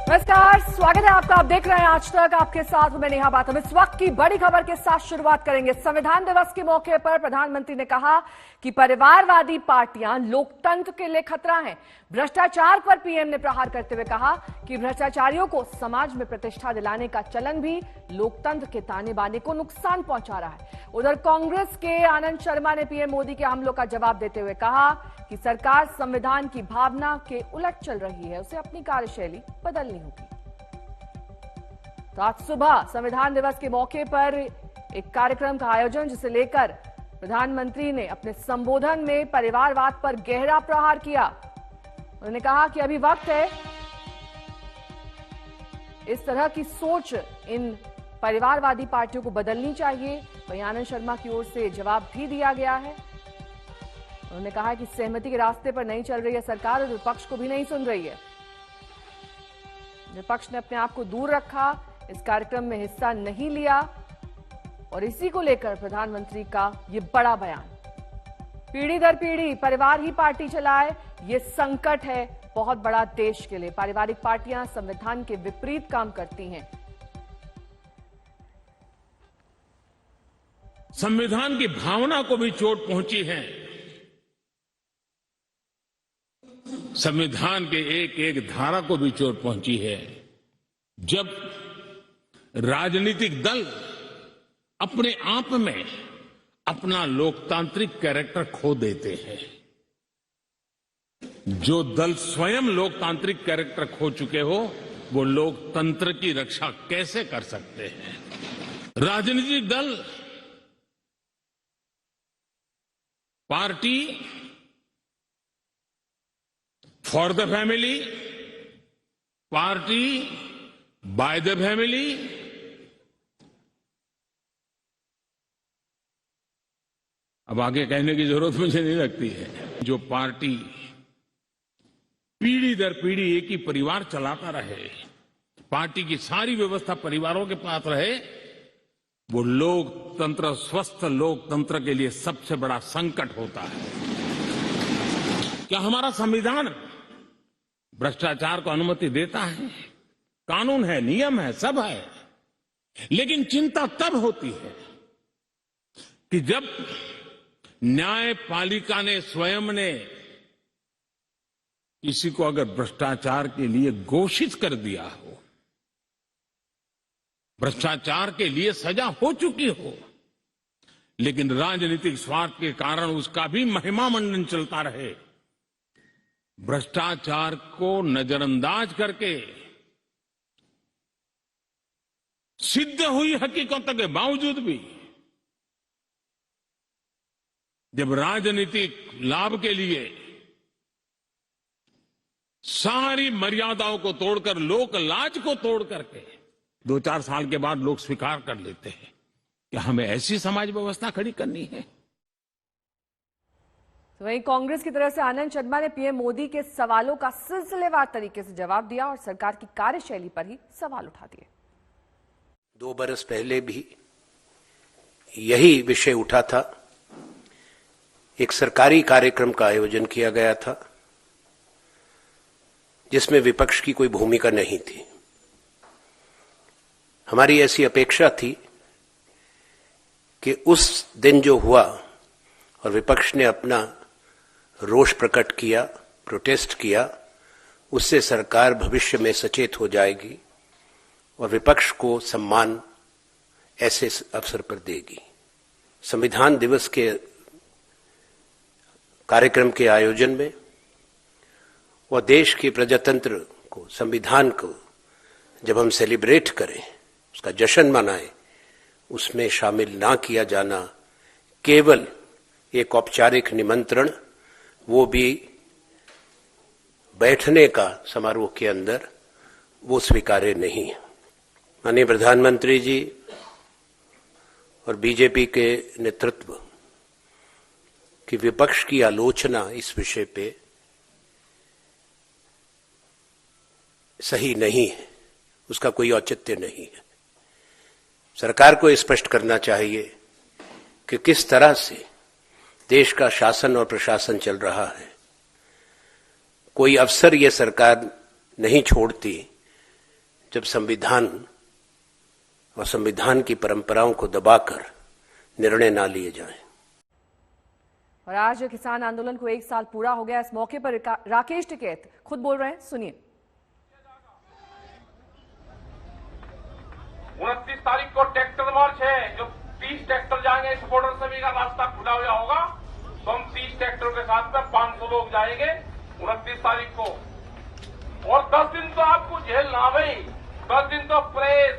नमस्कार, स्वागत है आपका। आप देख रहे हैं आज तक, आपके साथ मैं नेहा बात। इस वक्त की बड़ी खबर के साथ शुरुआत करेंगे। संविधान दिवस के मौके पर प्रधानमंत्री ने कहा कि परिवारवादी पार्टियां लोकतंत्र के लिए खतरा हैं। भ्रष्टाचार पर पीएम ने प्रहार करते हुए कहा कि भ्रष्टाचारियों को समाज में प्रतिष्ठा दिलाने का चलन भी लोकतंत्र के ताने बाने को नुकसान पहुंचा रहा है। उधर कांग्रेस के आनंद शर्मा ने पीएम मोदी के हमलों का जवाब देते हुए कहा कि सरकार संविधान की भावना के उलट चल रही है, उसे अपनी कार्यशैली बदलनी होगी। तो आज सुबह संविधान दिवस के मौके पर एक कार्यक्रम का आयोजन, जिसे लेकर प्रधानमंत्री ने अपने संबोधन में परिवारवाद पर गहरा प्रहार किया। उन्होंने कहा कि अभी वक्त है, इस तरह की सोच इन परिवारवादी पार्टियों को बदलनी चाहिए। वहीं आनंद शर्मा की ओर से जवाब भी दिया गया है। उन्होंने कहा कि सहमति के रास्ते पर नहीं चल रही है सरकार और विपक्ष को भी नहीं सुन रही है। विपक्ष ने अपने आप को दूर रखा, इस कार्यक्रम में हिस्सा नहीं लिया और इसी को लेकर प्रधानमंत्री का ये बड़ा बयान। पीढ़ी दर पीढ़ी परिवार ही पार्टी चलाए, ये संकट है बहुत बड़ा देश के लिए। पारिवारिक पार्टियां संविधान के विपरीत काम करती हैं। संविधान की भावना को भी चोट पहुंची है। संविधान के एक एक धारा को भी चोट पहुंची है। जब राजनीतिक दल अपने आप में अपना लोकतांत्रिक कैरेक्टर खो देते हैं, जो दल स्वयं लोकतांत्रिक कैरेक्टर खो चुके हो, वो लोकतंत्र की रक्षा कैसे कर सकते हैं? राजनीतिक दल, party for the family, party by the family, अब आगे कहने की जरूरत मुझे नहीं लगती है। जो पार्टी पीढ़ी दर पीढ़ी एक ही परिवार चलाता रहे, पार्टी की सारी व्यवस्था परिवारों के पास रहे, वो लोकतंत्र, स्वस्थ लोकतंत्र के लिए सबसे बड़ा संकट होता है। क्या हमारा संविधान भ्रष्टाचार को अनुमति देता है? कानून है, नियम है, सब है, लेकिन चिंता तब होती है कि जब न्यायपालिका ने स्वयं ने किसी को अगर भ्रष्टाचार के लिए घोषित कर दिया हो, भ्रष्टाचार के लिए सजा हो चुकी हो, लेकिन राजनीतिक स्वार्थ के कारण उसका भी महिमा मंडन चलता रहे, भ्रष्टाचार को नजरअंदाज करके सिद्ध हुई हकीकतों के बावजूद भी जब राजनीतिक लाभ के लिए सारी मर्यादाओं को तोड़कर, लोक लाज को तोड़ करके 2-4 साल के बाद लोग स्वीकार कर लेते हैं कि हमें ऐसी समाज व्यवस्था खड़ी करनी है। तो वहीं कांग्रेस की तरफ से आनंद शर्मा ने पीएम मोदी के सवालों का सिलसिलेवार तरीके से जवाब दिया और सरकार की कार्यशैली पर ही सवाल उठा दिए। 2 बरस पहले भी यही विषय उठा था। एक सरकारी कार्यक्रम का आयोजन किया गया था जिसमें विपक्ष की कोई भूमिका नहीं थी। हमारी ऐसी अपेक्षा थी कि उस दिन जो हुआ और विपक्ष ने अपना रोष प्रकट किया, प्रोटेस्ट किया, उससे सरकार भविष्य में सचेत हो जाएगी और विपक्ष को सम्मान ऐसे अवसर पर देगी। संविधान दिवस के कार्यक्रम के आयोजन में और देश के प्रजातंत्र को, संविधान को जब हम सेलिब्रेट करें, उसका जश्न मनाएं, उसमें शामिल ना किया जाना केवल एक औपचारिक निमंत्रण, वो भी बैठने का समारोह के अंदर, वो स्वीकार्य नहीं है। माननीय प्रधानमंत्री जी और बीजेपी के नेतृत्व की विपक्ष की आलोचना इस विषय पे सही नहीं है, उसका कोई औचित्य नहीं है। सरकार को स्पष्ट करना चाहिए कि किस तरह से देश का शासन और प्रशासन चल रहा है। कोई अवसर ये सरकार नहीं छोड़ती जब संविधान और संविधान की परंपराओं को दबाकर निर्णय ना लिए जाएं। और आज किसान आंदोलन को 1 साल पूरा हो गया। इस मौके पर राकेश टिकैत खुद बोल रहे हैं, सुनिए। 29 तारीख को ट्रैक्टर मार्च है, जो 30 ट्रैक्टर जाएंगे, इस बॉर्डर से भी का रास्ता खुला हुआ होगा, तो हम 30 ट्रैक्टर के साथ में 500 लोग जाएंगे 29 तारीख को। और 10 दिन तो आपको जेल ना भाई, 10 दिन तो प्रेस,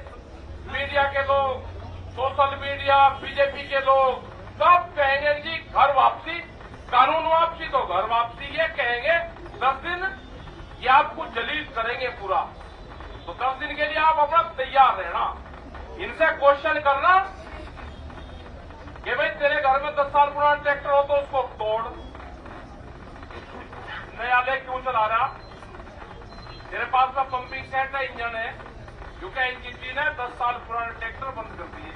मीडिया के लोग, सोशल मीडिया, बीजेपी के लोग सब कहेंगे जी घर वापसी, कानून वापसी तो घर वापसी, ये कहेंगे 10 दिन ये आपको जलील करेंगे पूरा। तो 10 दिन के लिए आप अपना तैयार रहना। इनसे क्वेश्चन करना कि भाई तेरे घर में 10 साल पुराना ट्रैक्टर हो तो उसको तोड़, नया ले क्यों चला रहा? तेरे पास में पंपिंग सेट है, इंजन है, क्योंकि इनकी चीज है 10 साल पुराने ट्रैक्टर बंद कर दिए।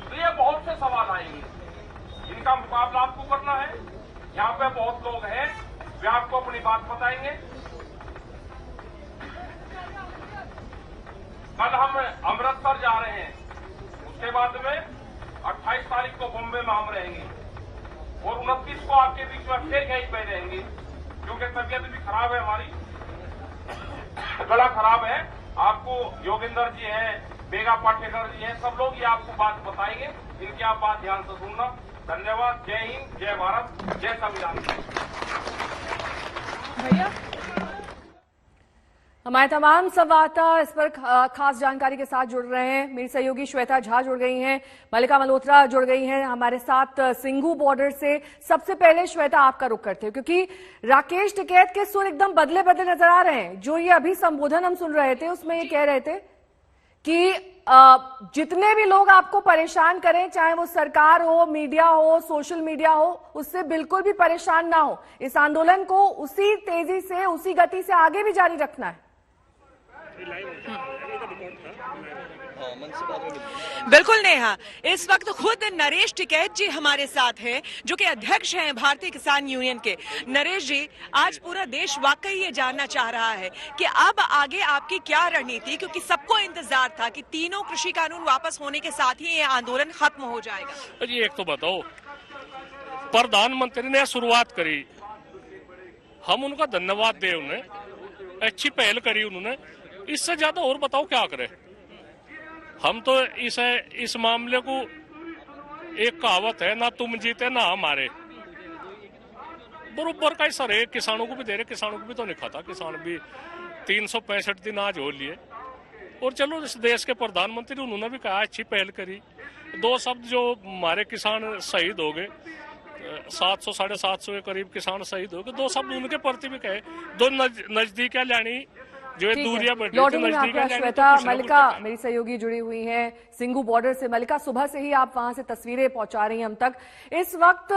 तो ये बहुत से सवाल आएंगे, इनका मुकाबला आपको करना है। यहाँ पे बहुत लोग हैं, वे आपको अपनी बात बताएंगे। कल हम अमृतसर जा रहे हैं, उसके बाद में 28 तारीख को बॉम्बे में हम रहेंगे और 29 को आपके बीच में फिर कहीं पे रहेंगे, क्योंकि तबीयत भी खराब है, हमारी गला खराब है। आपको योगेंद्र जी हैं, बेगा पाटेकर जी हैं, सब लोग ये आपको बात बताएंगे। इनकी आप बात ध्यान से सुनना। धन्यवाद। जय हिंद, जय भारत, जय संविधान। भैया, हमारे तमाम संवाददाता इस पर खास जानकारी के साथ जुड़ रहे हैं। मेरी सहयोगी श्वेता झा जुड़ गई हैं, मल्लिका मल्होत्रा जुड़ गई हैं हमारे साथ सिंघू बॉर्डर से। सबसे पहले श्वेता, आपका रुख करते हैं, क्योंकि राकेश टिकैत के सुर एकदम बदले बदले नजर आ रहे हैं। जो ये अभी संबोधन हम सुन रहे थे, उसमें ये कह रहे थे कि जितने भी लोग आपको परेशान करें, चाहे वो सरकार हो, मीडिया हो, सोशल मीडिया हो, उससे बिल्कुल भी परेशान ना हो। इस आंदोलन को उसी तेजी से, उसी गति से आगे भी जारी रखना है। बिल्कुल नेहा, इस वक्त खुद नरेश टिकैत जी हमारे साथ हैं, जो कि अध्यक्ष हैं भारतीय किसान यूनियन के। नरेश जी, आज पूरा देश वाकई ये जानना चाह रहा है कि अब आगे आपकी क्या रणनीति, क्योंकि सबको इंतजार था कि तीनों कृषि कानून वापस होने के साथ ही ये आंदोलन खत्म हो जाएगा। जी, एक तो बताओ, प्रधानमंत्री ने शुरुआत करी, हम उनका धन्यवाद दें, उन्हें अच्छी पहल करी उन्होंने। इससे ज्यादा और बताओ क्या करें? हम तो इस मामले को, एक कहावत है, ना तुम जीते ना हमारे, बरोबर का सर है। किसानों को भी दे रहे, किसानों को भी तो नहीं खाता। किसान भी 365 दिन आज हो लिए। और चलो, इस देश के प्रधानमंत्री, उन्होंने भी कहा अच्छी पहल करी। 2 शब्द, जो हमारे किसान शहीद हो गए, 700 750 के करीब किसान शहीद हो गए, 2 शब्द उनके प्रति भी कहे। 2 नजदीक लानी, जो दूरियां बढ़ रही। श्वेता, मल्लिका मेरी सहयोगी जुड़ी हुई हैं सिंघू बॉर्डर से। मल्लिका, सुबह से ही आप वहां से तस्वीरें पहुंचा रही हैं हम तक। इस वक्त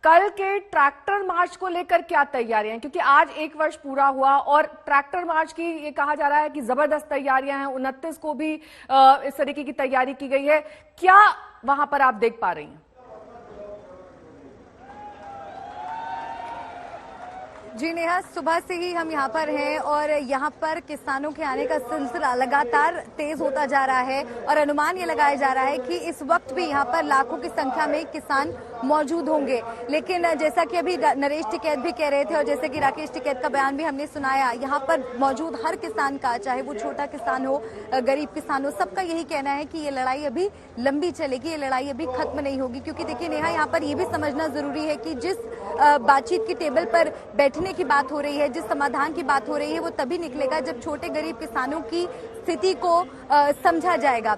कल के ट्रैक्टर मार्च को लेकर क्या तैयारियां हैं, क्योंकि आज 1 वर्ष पूरा हुआ और ट्रैक्टर मार्च की ये कहा जा रहा है कि जबरदस्त तैयारियां हैं। 29 को भी इस तरीके की तैयारी की गई है। क्या वहां पर आप देख पा रही हैं? जी नेहा, सुबह से ही हम यहाँ पर हैं और यहाँ पर किसानों के आने का सिलसिला लगातार तेज होता जा रहा है और अनुमान ये लगाया जा रहा है कि इस वक्त भी यहाँ पर लाखों की संख्या में किसान मौजूद होंगे। लेकिन जैसा कि अभी नरेश टिकैत भी कह रहे थे और जैसे कि राकेश टिकैत का बयान भी हमने सुनाया, यहाँ पर मौजूद हर किसान का, चाहे वो छोटा किसान हो, गरीब किसान हो, सबका यही कहना है कि ये लड़ाई अभी लंबी चलेगी, ये लड़ाई अभी खत्म नहीं होगी। क्योंकि देखिए नेहा, यहाँ पर ये भी समझना जरूरी है कि जिस बातचीत की टेबल पर बैठने की बात हो रही है, जिस समाधान की बात हो रही है, वो तभी निकलेगा जब छोटे गरीब किसानों की स्थिति को समझा जाएगा।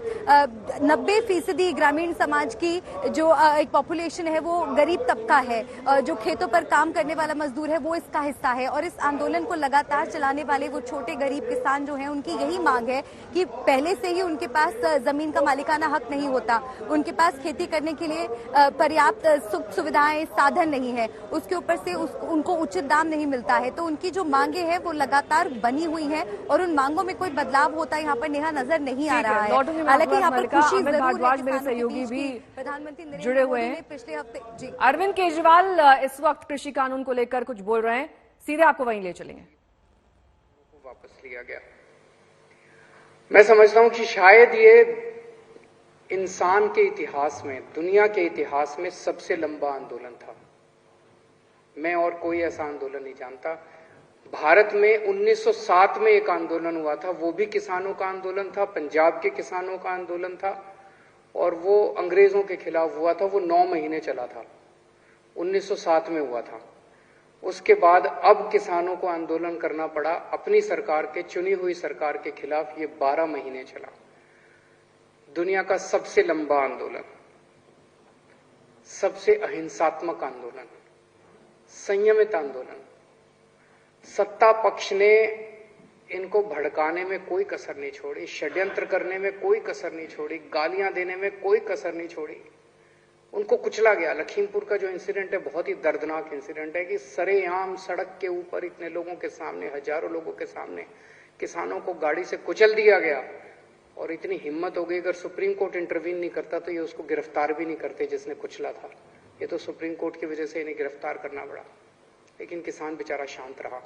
90% ग्रामीण समाज की जो एक पॉपुलेशन है वो गरीब तबका है। जो खेतों पर काम करने वाला मजदूर है वो इसका हिस्सा है और इस आंदोलन को लगातार चलाने वाले वो छोटे गरीब किसान जो हैं, उनकी यही मांग है कि पहले से ही उनके पास जमीन का मालिकाना हक नहीं होता, उनके पास खेती करने के लिए पर्याप्त सुख सुविधाएं, साधन नहीं है, उसके ऊपर से उनको उचित दाम नहीं मिलता है। तो उनकी जो मांगे हैं वो लगातार बनी हुई हैं और उन मांगों में कोई बदलाव होता यहाँ पर नेहा नजर नहीं आ रहा है। हालांकि यहाँ पर खुशी जरूर है, मेरे सहयोगी भी प्रधानमंत्री जुड़े हुए हैं। पिछले हफ्ते जी अरविंद केजरीवाल इस वक्त कृषि कानून को लेकर कुछ बोल रहे हैं, सीधे आपको वहीं ले चलेंगे। वापस लिया गया मैं समझता हूं कि शायद ये इंसान के इतिहास में, दुनिया के इतिहास में सबसे लंबा आंदोलन था। मैं और कोई ऐसा आंदोलन नहीं जानता। भारत में 1907 में एक आंदोलन हुआ था, वो भी किसानों का आंदोलन था, पंजाब के किसानों का आंदोलन था, और वो अंग्रेजों के खिलाफ हुआ था। वो 9 महीने चला था, 1907 में हुआ था। उसके बाद अब किसानों को आंदोलन करना पड़ा अपनी सरकार के, चुनी हुई सरकार के खिलाफ। ये 12 महीने चला। दुनिया का सबसे लंबा आंदोलन, सबसे अहिंसात्मक आंदोलन, संयमित आंदोलन। सत्ता पक्ष ने इनको भड़काने में कोई कसर नहीं छोड़ी, षड्यंत्र करने में कोई कसर नहीं छोड़ी, गालियां देने में कोई कसर नहीं छोड़ी। उनको कुचला गया। लखीमपुर का जो इंसिडेंट है बहुत ही दर्दनाक इंसिडेंट है कि सरेआम सड़क के ऊपर इतने लोगों के सामने, हजारों लोगों के सामने किसानों को गाड़ी से कुचल दिया गया। और इतनी हिम्मत हो गई, अगर सुप्रीम कोर्ट इंटरवीन नहीं करता तो ये उसको गिरफ्तार भी नहीं करते जिसने कुचला था। ये तो सुप्रीम कोर्ट की वजह से इन्हें गिरफ्तार करना पड़ा। लेकिन किसान बेचारा शांत रहा।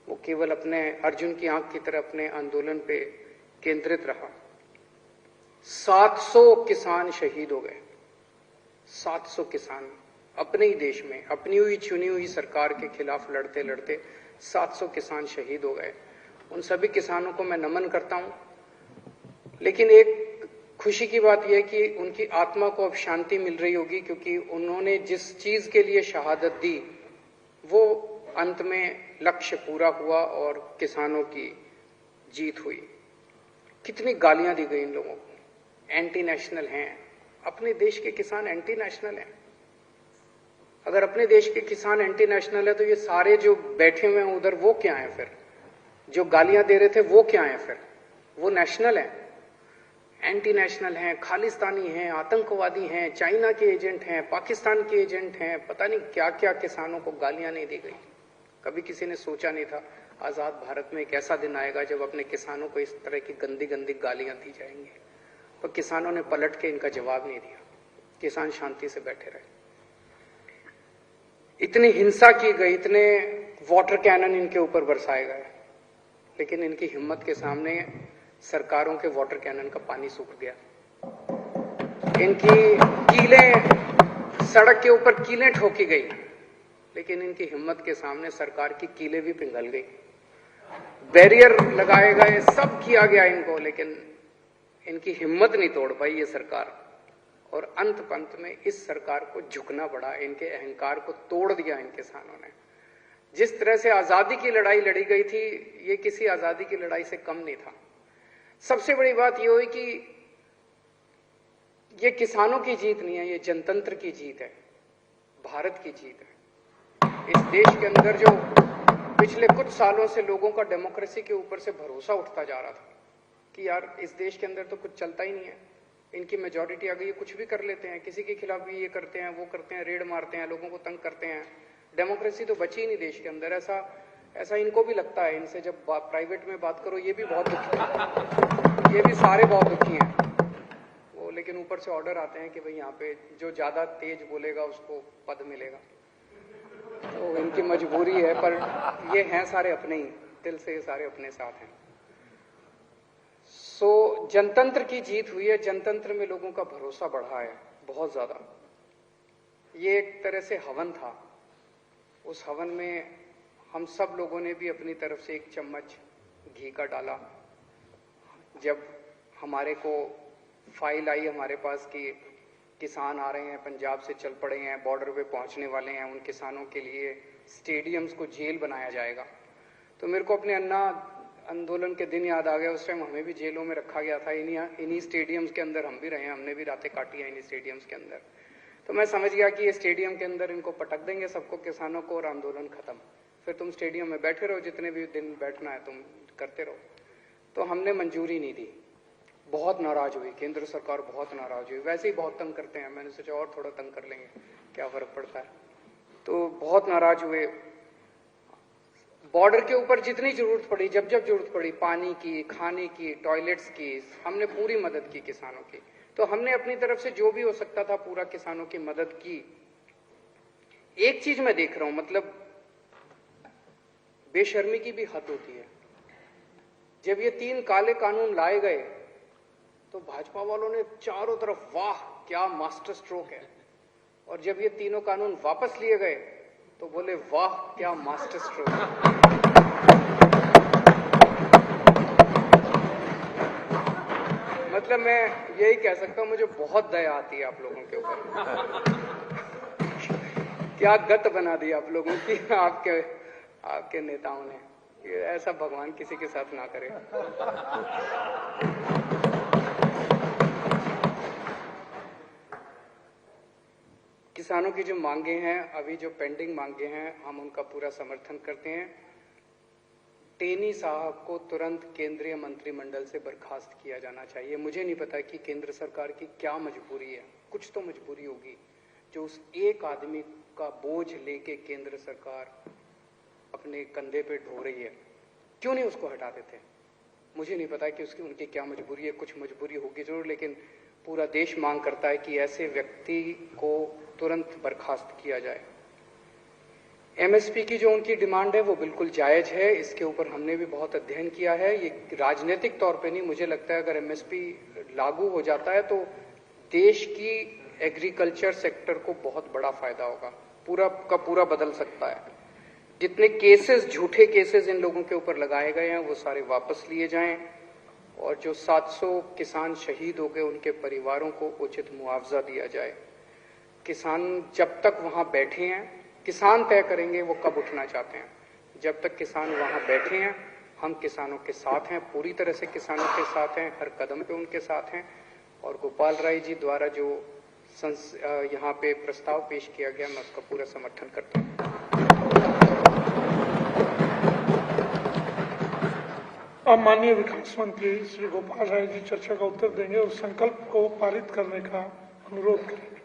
वो केवल अपने अर्जुन की आंख की तरह अपने आंदोलन पे केंद्रित रहा। 700 किसान शहीद हो गए। 700 किसान अपने ही देश में, अपनी हुई चुनी हुई सरकार के खिलाफ लड़ते लड़ते 700 किसान शहीद हो गए। उन सभी किसानों को मैं नमन करता हूं। लेकिन एक खुशी की बात यह कि उनकी आत्मा को अब शांति मिल रही होगी, क्योंकि उन्होंने जिस चीज के लिए शहादत दी वो अंत में लक्ष्य पूरा हुआ और किसानों की जीत हुई। कितनी गालियां दी गई इन लोगों को, एंटी नेशनल हैं। अपने देश के किसान एंटी नेशनल हैं। अगर अपने देश के किसान एंटी नेशनल है तो ये सारे जो बैठे हुए हैं उधर, वो क्या है फिर? जो गालियां दे रहे थे वो क्या है फिर? वो नेशनल है? एंटी नेशनल हैं, खालिस्तानी हैं, आतंकवादी हैं, चाइना के एजेंट हैं, पाकिस्तान के एजेंट हैं। पता नहीं क्या क्या किसानों को गालियां नहीं दी गई। कभी किसी ने सोचा नहीं था आजाद भारत में एक ऐसा दिन आएगा जब अपने किसानों को इस तरह की गंदी गंदी गालियां दी जाएंगी। पर किसानों ने पलट के इनका जवाब नहीं दिया। किसान शांति से बैठे रहे। इतनी हिंसा की गई, इतने वाटर कैनन इनके ऊपर बरसाए गए, लेकिन इनकी हिम्मत के सामने सरकारों के वाटर कैनन का पानी सूख गया। इनकी कीलें, सड़क के ऊपर कीलें ठोकी गई, लेकिन इनकी हिम्मत के सामने सरकार की कीलें भी पिघल गई। बैरियर लगाए गए, सब किया गया इनको, लेकिन इनकी हिम्मत नहीं तोड़ पाई ये सरकार। और अंत पंत में इस सरकार को झुकना पड़ा। इनके अहंकार को तोड़ दिया इन किसानों ने। जिस तरह से आजादी की लड़ाई लड़ी गई थी, ये किसी आजादी की लड़ाई से कम नहीं था। सबसे बड़ी बात यह हुई कि ये किसानों की जीत नहीं है, ये जनतंत्र की जीत है, भारत की जीत है। इस देश के अंदर जो पिछले कुछ सालों से लोगों का डेमोक्रेसी के ऊपर से भरोसा उठता जा रहा था कि यार इस देश के अंदर तो कुछ चलता ही नहीं है, इनकी मेजॉरिटी आ गई है, कुछ भी कर लेते हैं, किसी के खिलाफ भी ये करते हैं, वो करते हैं, रेड मारते हैं, लोगों को तंग करते हैं, डेमोक्रेसी तो बची ही नहीं देश के अंदर। ऐसा इनको भी लगता है। इनसे जब प्राइवेट में बात करो ये भी बहुत दुखी है, ये भी सारे बहुत दुखी हैं वो। लेकिन ऊपर से ऑर्डर आते हैं कि भाई यहाँ पे जो ज्यादा तेज बोलेगा उसको पद मिलेगा। तो इनकी मजबूरी है, पर ये हैं सारे अपने ही, दिल से ये सारे अपने साथ हैं। सो जनतंत्र की जीत हुई है। जनतंत्र में लोगों का भरोसा बढ़ा है बहुत ज्यादा। ये एक तरह से हवन था। उस हवन में हम सब लोगों ने भी अपनी तरफ से एक चम्मच घी का डाला। जब हमारे को फाइल आई हमारे पास कि किसान आ रहे हैं, पंजाब से चल पड़े हैं, बॉर्डर पे पहुंचने वाले हैं, उन किसानों के लिए स्टेडियम्स को जेल बनाया जाएगा, तो मेरे को अपने अन्ना आंदोलन के दिन याद आ गया। उस टाइम हमें भी जेलों में रखा गया था। इन्हीं स्टेडियम्स के अंदर हम भी रहे हैं, हमने भी रातें काटी हैं इन्हीं स्टेडियम्स के अंदर। तो मैं समझ गया कि ये स्टेडियम के अंदर इनको पटक देंगे सबको, किसानों को, और आंदोलन खत्म। फिर तुम स्टेडियम में बैठे रहो, जितने भी दिन बैठना है तुम करते रहो। तो हमने मंजूरी नहीं दी। बहुत नाराज हुई केंद्र सरकार, बहुत नाराज हुई। वैसे ही बहुत तंग करते हैं, मैंने सोचा और थोड़ा तंग कर लेंगे, क्या फर्क पड़ता है। तो बहुत नाराज हुए। बॉर्डर के ऊपर जितनी जरूरत पड़ी, जब जब जरूरत पड़ी, पानी की, खाने की, टॉयलेट्स की, हमने पूरी मदद की किसानों की। तो हमने अपनी तरफ से जो भी हो सकता था पूरा किसानों की मदद की। एक चीज मैं देख रहा हूं, मतलब बेशर्मी की भी हद होती है। जब ये 3 काले कानून लाए गए तो भाजपा वालों ने चारों तरफ वाह क्या मास्टर स्ट्रोक है, और जब ये तीनों कानून वापस लिए गए तो बोले वाह क्या मास्टर स्ट्रोक है। मतलब मैं यही कह सकता हूं, मुझे बहुत दया आती है आप लोगों के ऊपर। क्या गत बना दी आप लोगों की आपके नेताओं ने। ऐसा भगवान किसी के साथ ना करे। किसानों की जो मांगे हैं, अभी जो पेंडिंग मांगे हैं, हम उनका पूरा समर्थन करते हैं। टेनी साहब को तुरंत केंद्रीय मंत्रिमंडल से बर्खास्त किया जाना चाहिए। मुझे नहीं पता कि केंद्र सरकार की क्या मजबूरी है, कुछ तो मजबूरी होगी जो उस एक आदमी का बोझ लेके केंद्र सरकार अपने कंधे पे ढो रही है। क्यों नहीं उसको हटा देते? मुझे नहीं पता कि उनकी क्या मजबूरी है, कुछ मजबूरी होगी जरूर, लेकिन पूरा देश मांग करता है कि ऐसे व्यक्ति को तुरंत बर्खास्त किया जाए। एमएसपी की जो उनकी डिमांड है वो बिल्कुल जायज है, इसके ऊपर हमने भी बहुत अध्ययन किया है। ये राजनीतिक तौर पे नहीं, मुझे लगता है अगर एमएसपी लागू हो जाता है तो देश की एग्रीकल्चर सेक्टर को बहुत बड़ा फायदा होगा, पूरा का पूरा बदल सकता है। जितने केसेस, झूठे केसेस इन लोगों के ऊपर लगाए गए हैं वो सारे वापस लिए जाएं, और जो 700 किसान शहीद हो गए उनके परिवारों को उचित मुआवजा दिया जाए। किसान जब तक वहां बैठे हैं, किसान तय करेंगे वो कब उठना चाहते हैं। जब तक किसान वहां बैठे हैं हम किसानों के साथ हैं, पूरी तरह से किसानों के साथ हैं, हर कदम पे उनके साथ हैं। और गोपाल राय जी द्वारा जो यहाँ पे प्रस्ताव पेश किया गया मैं उसका पूरा समर्थन करता हूँ। अब माननीय विकास मंत्री श्री गोपाल राय जी चर्चा का उत्तर देंगे और संकल्प को पारित करने का अनुरोध करेंगे।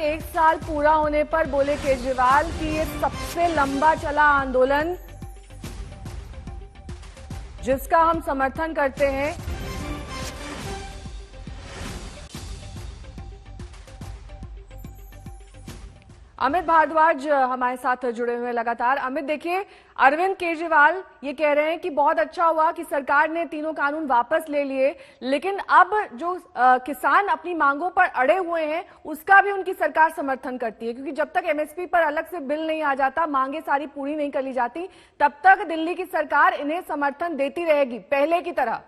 एक साल पूरा होने पर बोले केजरीवाल कि ये सबसे लंबा चला आंदोलन जिसका हम समर्थन करते हैं। अमित भारद्वाज हमारे साथ जुड़े हुए हैं लगातार। अमित, देखिए, अरविंद केजरीवाल ये कह रहे हैं कि बहुत अच्छा हुआ कि सरकार ने तीनों कानून वापस ले लिए, लेकिन अब जो किसान अपनी मांगों पर अड़े हुए हैं उसका भी उनकी सरकार समर्थन करती है, क्योंकि जब तक एमएसपी पर अलग से बिल नहीं आ जाता, मांगे सारी पूरी नहीं कर ली जाती, तब तक दिल्ली की सरकार इन्हें समर्थन देती रहेगी पहले की तरह।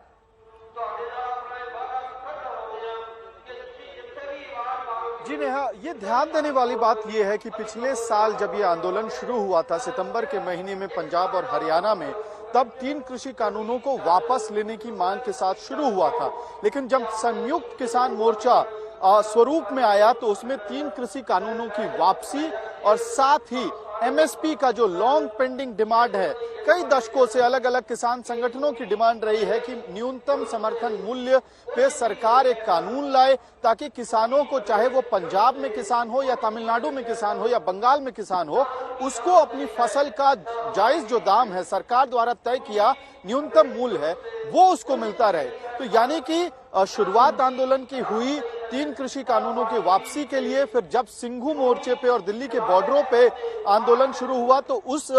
जी नेहा, ये ध्यान देने वाली बात यह है कि पिछले साल जब ये आंदोलन शुरू हुआ था सितंबर के महीने में पंजाब और हरियाणा में, तब 3 कृषि कानूनों को वापस लेने की मांग के साथ शुरू हुआ था। लेकिन जब संयुक्त किसान मोर्चा स्वरूप में आया तो उसमें 3 कृषि कानूनों की वापसी और साथ ही एमएसपी का जो लॉन्ग पेंडिंग डिमांड है, कई दशकों से अलग अलग किसान संगठनों की डिमांड रही है कि न्यूनतम समर्थन मूल्य पे सरकार एक कानून लाए ताकि किसानों को, चाहे वो पंजाब में किसान हो या तमिलनाडु में किसान हो या बंगाल में किसान हो, उसको अपनी फसल का जायज जो दाम है सरकार द्वारा तय किया न्यूनतम मूल्य है वो उसको मिलता रहे। तो यानी कि शुरुआत आंदोलन की हुई 3 कृषि कानूनों की वापसी के लिए, फिर जब सिंघू मोर्चे पे और दिल्ली के बॉर्डरों पे आंदोलन शुरू हुआ तो उस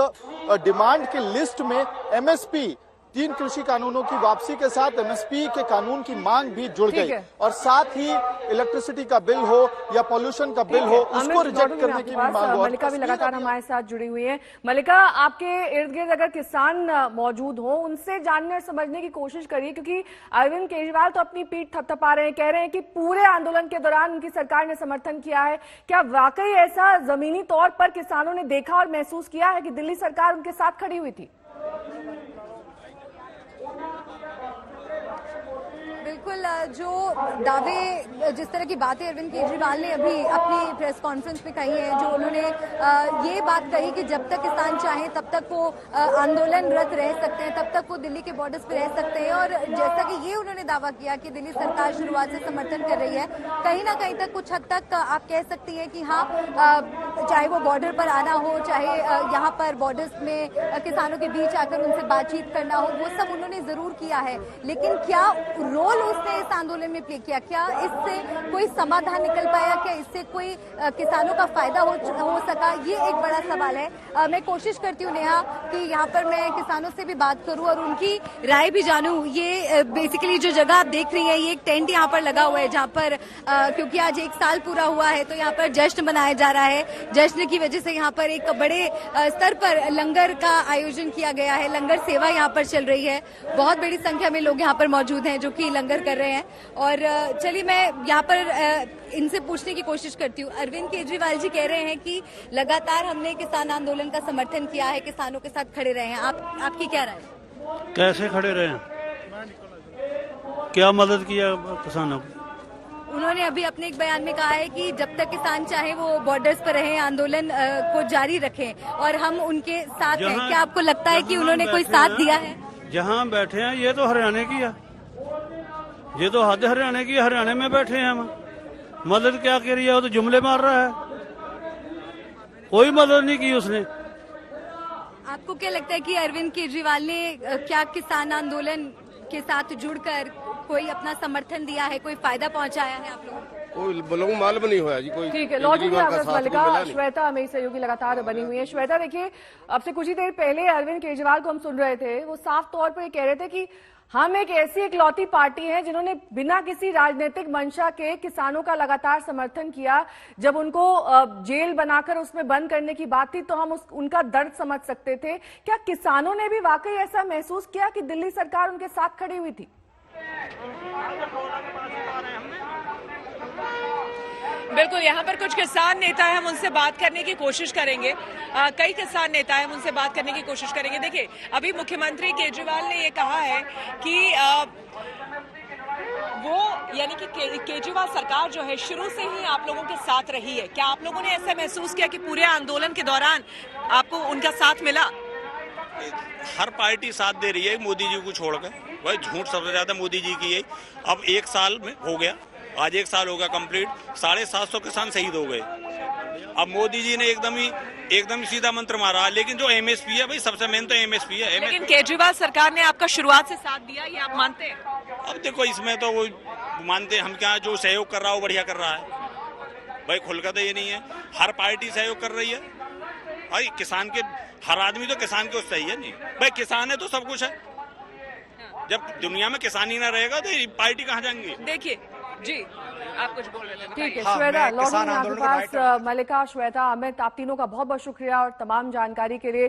डिमांड की लिस्ट में एमएसपी, 3 कृषि कानूनों की वापसी के साथ एमएसपी के कानून की मांग भी जुड़ गई, और साथ ही इलेक्ट्रिसिटी का बिल हो या पॉल्यूशन का बिल हो उसको रिजेक्ट करने की भी मांग। मल्लिका भी लगातार हमारे साथ जुड़ी हुई है। मल्लिका, आपके इर्द गिर्द अगर किसान मौजूद हो, उनसे जानने और समझने की कोशिश करिए, क्योंकि अरविंद केजरीवाल तो अपनी पीठ थपथपा रहे हैं, कह रहे हैं कि पूरे आंदोलन के दौरान उनकी सरकार ने समर्थन किया है। क्या वाकई ऐसा जमीनी तौर पर किसानों ने देखा और महसूस किया है कि दिल्ली सरकार उनके साथ खड़ी हुई थी? बिल्कुल, जो दावे, जिस तरह की बातें अरविंद केजरीवाल ने अभी अपनी प्रेस कॉन्फ्रेंस में कही है, जो उन्होंने ये बात कही कि जब तक किसान चाहें तब तक वो आंदोलनरत रह सकते हैं, तब तक वो दिल्ली के बॉर्डर्स पे रह सकते हैं, और जैसा कि ये उन्होंने दावा किया कि दिल्ली सरकार शुरुआत से समर्थन कर रही है, कहीं ना कहीं तक, कुछ हद तक आप कह सकती हैं कि हाँ, चाहे वो बॉर्डर पर आना हो, चाहे यहाँ पर बॉर्डर्स में किसानों के बीच आकर उनसे बातचीत करना हो, वो सब उन्होंने जरूर किया है। लेकिन क्या रोल उस उसने इस आंदोलन में प्ले किया? क्या इससे कोई समाधान निकल पाया? क्या इससे कोई किसानों का फायदा हो सका? ये एक बड़ा सवाल है। मैं कोशिश करती हूँ नेहा कि यहाँ पर मैं किसानों से भी बात करूँ और उनकी राय भी जानूँ। ये बेसिकली जो जगह आप देख रही है, ये एक टेंट यहाँ पर लगा हुआ है जहाँ पर क्योंकि आज 1 साल पूरा हुआ है तो यहाँ पर जश्न मनाया जा रहा है। जश्न की वजह से यहाँ पर एक बड़े स्तर पर लंगर का आयोजन किया गया है। लंगर सेवा यहाँ पर चल रही है। बहुत बड़ी संख्या में लोग यहाँ पर मौजूद हैं जो कि लंगर कर रहे हैं। और चलिए मैं यहाँ पर इनसे पूछने की कोशिश करती हूँ। अरविंद केजरीवाल जी कह रहे हैं कि लगातार हमने किसान आंदोलन का समर्थन किया है, किसानों के साथ खड़े रहे हैं। आपकी क्या राय? कैसे खड़े रहे हैं? क्या मदद किया किसानों को? उन्होंने अभी अपने एक बयान में कहा है कि जब तक किसान चाहे वो बॉर्डर्स पर रहे, आंदोलन को जारी रखें और हम उनके साथ हैं। क्या आपको लगता है कि उन्होंने कोई साथ दिया है? जहाँ बैठे हैं ये तो हरियाणा की है, ये तो हद हरियाणा की, हरियाणा में बैठे हैं हम। मदद क्या करी है? वो तो जुमले मार रहा है, कोई मदद नहीं की उसने। आपको क्या लगता है कि अरविंद केजरीवाल ने क्या किसान आंदोलन के साथ जुड़कर कोई अपना समर्थन दिया है, कोई फायदा पहुंचाया है आप लोगों को? कोई लोग मालूम नहीं हुआ जी कोई। ठीक है, लौटेंगे आपका मल्लिका। श्वेता हमें सहयोगी लगातार बनी हुई है। श्वेता देखिए, अब से कुछ ही देर पहले अरविंद केजरीवाल को हम सुन रहे थे, वो साफ तौर पर कह रहे थे कि हम एक ऐसी इकलौती पार्टी है जिन्होंने बिना किसी राजनीतिक मंशा के किसानों का लगातार समर्थन किया। जब उनको जेल बनाकर उसमें बंद करने की बात थी तो हम उनका दर्द समझ सकते थे। क्या किसानों ने भी वाकई ऐसा महसूस किया कि दिल्ली सरकार उनके साथ खड़ी हुई थी? बिल्कुल, यहाँ पर कुछ किसान नेता हैं, हम उनसे बात करने की कोशिश करेंगे। कई किसान नेता हैं, हम उनसे बात करने की कोशिश करेंगे। देखिए, अभी मुख्यमंत्री केजरीवाल ने ये कहा है कि वो यानी कि केजरीवाल सरकार जो है शुरू से ही आप लोगों के साथ रही है। क्या आप लोगों ने ऐसा महसूस किया कि पूरे आंदोलन के दौरान आपको उनका साथ मिला? हर पार्टी साथ दे रही है मोदी जी को छोड़कर। वही झूठ सबसे ज्यादा मोदी जी की है। अब 1 साल में हो गया, आज 1 साल होगा कंप्लीट, 750 किसान शहीद हो गए। अब मोदी जी ने एकदम सीधा मंत्र मारा। लेकिन जो एमएसपी है भाई, सबसे मेन तो एमएसपी है। लेकिन केजरीवाल सरकार ने आपका शुरुआत से साथ दिया, ये आप मानते हैं? अब देखो, इसमें तो वो मानते हैं, हम क्या, जो सहयोग कर रहा है वो बढ़िया कर रहा है भाई। खुलकर तो ये नहीं है, हर पार्टी सहयोग कर रही है भाई। किसान के हर आदमी तो किसान के उससे ही है नहीं भाई। किसान है तो सब कुछ है। जब दुनिया में किसान ही ना रहेगा तो ये पार्टी कहाँ जाएंगी? देखिए जी, आप कुछ बोल रहे थे। ठीक है श्वेता, लौटेंगे आपके पास। मल्लिका, श्वेता, अमित, आप तीनों का बहुत बहुत शुक्रिया और तमाम जानकारी के लिए।